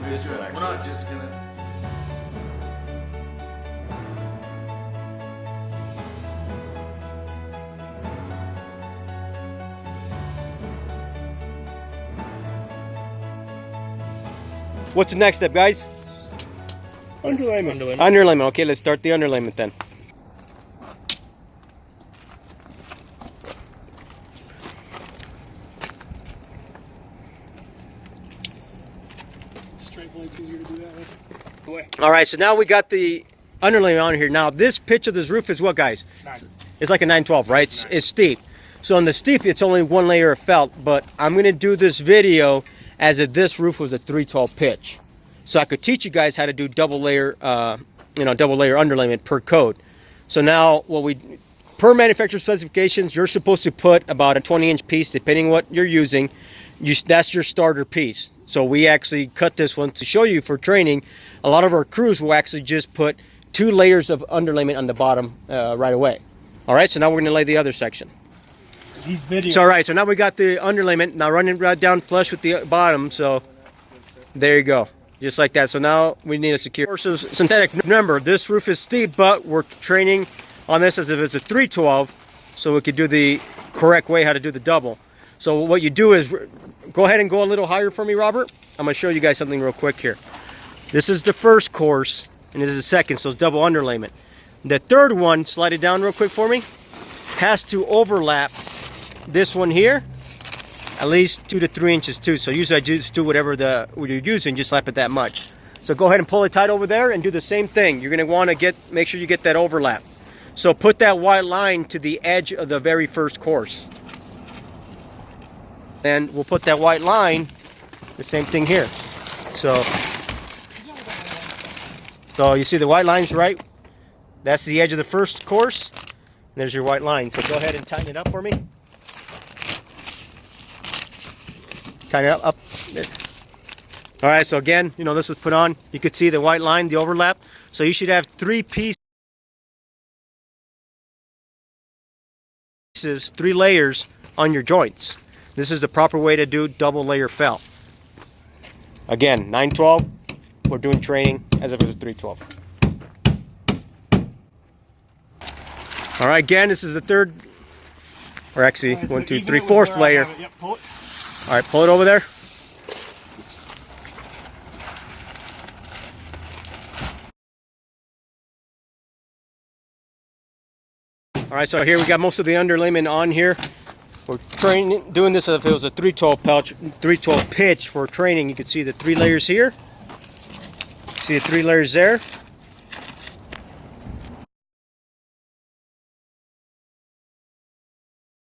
this one, We're not just gonna. What's the next step, guys? Underlayment. Underlayment. Okay, let's start the underlayment then. Straight blade's easier to do that with. All right, so now we got the underlayment on here. Now this pitch of this roof is what, guys? 9. It's like a 912, right? It's steep. So on the steep, it's only one layer of felt, but I'm gonna do this video as if this roof was a 312 pitch. So I could teach you guys how to do double layer underlayment per code. So now per manufacturer specifications, you're supposed to put about a 20-inch piece, depending what you're using. That's your starter piece. So we actually cut this one to show you for training. A lot of our crews will actually just put 2 layers of underlayment on the bottom right away. All right, so now we're gonna lay the other section. These videos. So all right, so now we got the underlayment, now running right down flush with the bottom, so there you go. Just like that. So now we need a secure versus synthetic. Remember, this roof is steep, but we're training on this as if it's a 312, so we could do the correct way how to do the double. So what you do is go ahead and go a little higher for me, Robert. I'm gonna show you guys something real quick here. This is the first course, and this is the second, so it's double underlayment. The third one, slide it down real quick for me, has to overlap this one here at least 2 to 3 inches too. So usually I just do whatever you're using, just slap it that much. So go ahead and pull it tight over there and do the same thing. You're gonna want to make sure you get that overlap. So put that white line to the edge of the very first course. And we'll put that white line, the same thing here. So you see the white lines, right? That's the edge of the first course. There's your white line. So go ahead and tighten it up for me. Tighten it up. There. All right, so again, this was put on. You could see the white line, the overlap. So you should have 3 pieces, 3 layers on your joints. This is the proper way to do double layer felt. Again, 912, we're doing training as if it was 312. All right, again, this is the third, or actually, Right, 1, 2, so 3, 4th layer. Yep, pull it. All right, pull it over there. All right, so here we got most of the underlayment on here. We're doing this as if it was a 312 pitch for training. You can see the 3 layers here. See the 3 layers there.